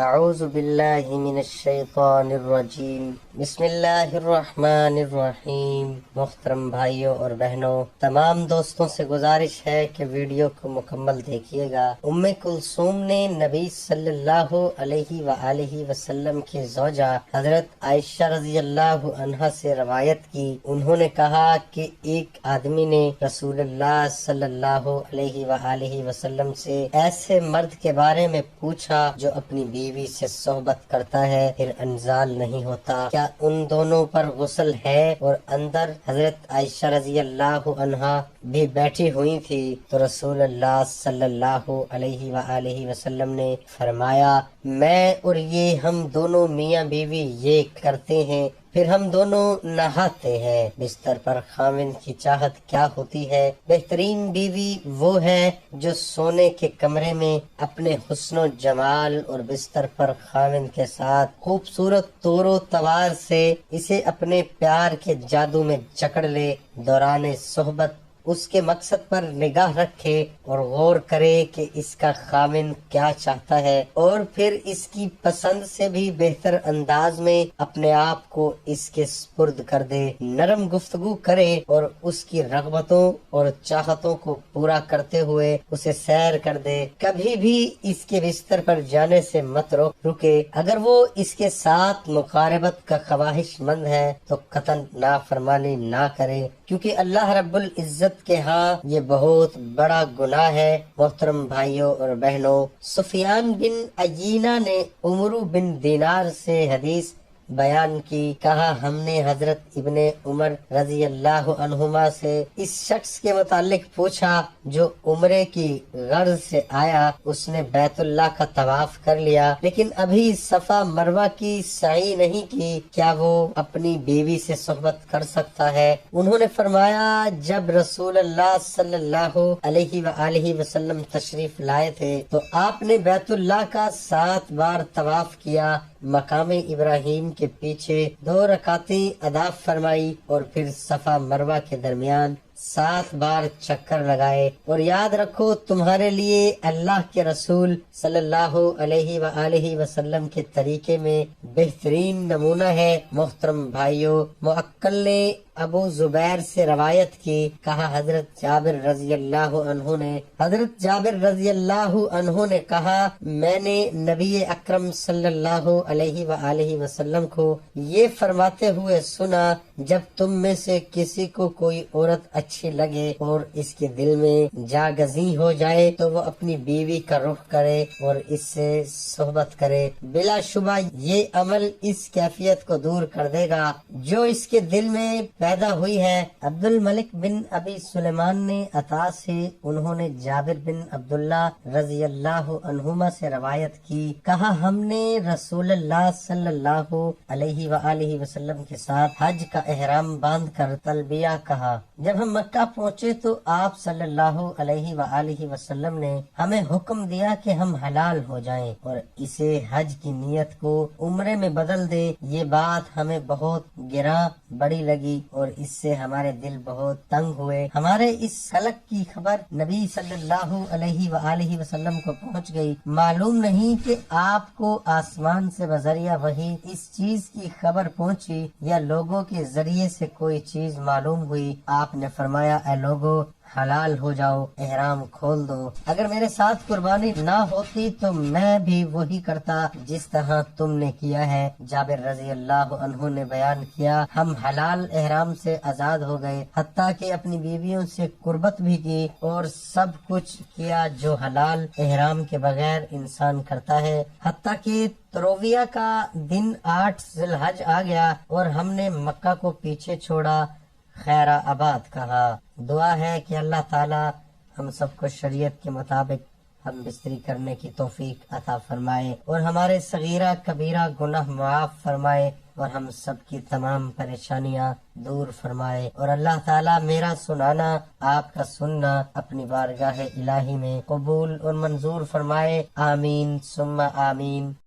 اعوذ باللہ من الشیطان الرجیم بسم اللہ الرحمن الرحیم۔ محترم بھائیوں اور بہنوں، تمام دوستوں سے گزارش ہے کہ ویڈیو کو مکمل دیکھیے گا۔ ام کلثوم نے نبی صلی اللہ علیہ وآلہ وسلم کے زوجہ حضرت عائشہ رضی اللہ عنہا سے روایت کی۔ انہوں نے کہا کہ ایک آدمی نے رسول اللہ صلی اللہ علیہ وآلہ وسلم سے ایسے مرد کے بارے میں پوچھا جو اپنی بیوی سے صحبت کرتا ہے پھر انزال نہیں ہوتا، کیا ان دونوں پر غسل ہے؟ اور اندر حضرت عائشہ رضی اللہ عنہا بھی بیٹھی ہوئی تھی تو رسول اللہ صلی اللہ علیہ وآلہ وسلم نے فرمایا، میں اور یہ ہم دونوں میاں بیوی یہ کرتے ہیں، پھر ہم دونوں نہاتے ہیں۔ بستر پر خاوند کی چاہت کیا ہوتی ہے؟ بہترین بیوی وہ ہے جو سونے کے کمرے میں اپنے حسن و جمال اور بستر پر خاوند کے ساتھ خوبصورت طور و تواز سے اسے اپنے پیار کے جادو میں جکڑ لے، دوران صحبت اس کے مقصد پر نگاہ رکھے اور غور کرے کہ اس کا خاوند کیا چاہتا ہے، اور پھر اس کی پسند سے بھی بہتر انداز میں اپنے آپ کو اس کے سپرد کر دے، نرم گفتگو کرے اور اس کی رغبتوں اور چاہتوں کو پورا کرتے ہوئے اسے سیر کر دے۔ کبھی بھی اس کے بستر پر جانے سے مت رکے۔ اگر وہ اس کے ساتھ مقاربت کا خواہش مند ہے تو قطعاً نافرمانی نہ کرے، کیونکہ اللہ رب العزت کے ہاں یہ بہت بڑا گناہ ہے۔ محترم بھائیوں اور بہنوں، سفیان بن عیینہ نے عمرو بن دینار سے حدیث بیان کی، کہا ہم نے حضرت ابن عمر رضی اللہ عنہما سے اس شخص کے متعلق پوچھا جو عمرے کی غرض سے آیا، اس نے بیت اللہ کا طواف کر لیا لیکن ابھی صفا مروہ کی سعی نہیں کی، کیا وہ اپنی بیوی سے صحبت کر سکتا ہے؟ انہوں نے فرمایا، جب رسول اللہ صلی اللہ علیہ وآلہ وسلم تشریف لائے تھے تو آپ نے بیت اللہ کا 7 بار طواف کیا، مقام ابراہیم کے پیچھے 2 رکعتیں ادا فرمائی اور پھر صفا مروہ کے درمیان 7 بار چکر لگائے۔ اور یاد رکھو، تمہارے لیے اللہ کے رسول صلی اللہ علیہ وآلہ وسلم کے طریقے میں بہترین نمونہ ہے۔ محترم بھائیوں، معقل نے ابو زبیر سے روایت کی، کہا حضرت جابر رضی اللہ عنہ نے کہا، میں نے نبی اکرم صلی اللہ علیہ وآلہ وسلم کو یہ فرماتے ہوئے سنا، جب تم میں سے کسی کو کوئی عورت اچھی لگے اور اس کے دل میں جاگزی ہو جائے تو وہ اپنی بیوی کا رخ کرے اور اس سے صحبت کرے، بلا شبہ یہ عمل اس کیفیت کو دور کر دے گا جو اس کے دل میں پیدا ہوئی ہے۔ عبد الملک بن ابی سلیمان نے عطا سے، انہوں نے جابر بن عبداللہ رضی اللہ عنہما سے روایت کی، کہا ہم نے رسول اللہ صلی اللہ علیہ وآلہ وسلم کے ساتھ حج کا احرام باندھ کر تلبیہ کہا۔ جب ہم مکہ پہنچے تو آپ صلی اللہ علیہ وآلہ وسلم نے ہمیں حکم دیا کہ ہم حلال ہو جائیں اور اسے حج کی نیت کو عمرے میں بدل دیں۔ یہ بات ہمیں بہت گراں بڑی لگی اور اس سے ہمارے دل بہت تنگ ہوئے۔ ہمارے اس خلق کی خبر نبی صلی اللہ علیہ وآلہ وسلم کو پہنچ گئی۔ معلوم نہیں کہ آپ کو آسمان سے بذریعہ وحی اس چیز کی خبر پہنچی یا لوگوں کے ذریعے سے کوئی چیز معلوم ہوئی۔ آپ نے فرمایا، اے لوگو، حلال ہو جاؤ، احرام کھول دو۔ اگر میرے ساتھ قربانی نہ ہوتی تو میں بھی وہی کرتا جس طرح تم نے کیا ہے۔ جابر رضی اللہ عنہ نے بیان کیا، ہم حلال احرام سے آزاد ہو گئے، حتیٰ کہ اپنی بیویوں سے قربت بھی کی اور سب کچھ کیا جو حلال احرام کے بغیر انسان کرتا ہے، حتیٰ کہ ترویہ کا دن 8 ذی الحج آ گیا اور ہم نے مکہ کو پیچھے چھوڑا، خیر آباد کہا۔ دعا ہے کہ اللہ تعالی ہم سب کو شریعت کے مطابق ہم بستری کرنے کی توفیق عطا فرمائے اور ہمارے صغیرہ کبیرہ گناہ معاف فرمائے اور ہم سب کی تمام پریشانیاں دور فرمائے، اور اللہ تعالی میرا سنانا، آپ کا سننا اپنی بارگاہ الہی میں قبول اور منظور فرمائے۔ آمین ثم آمین۔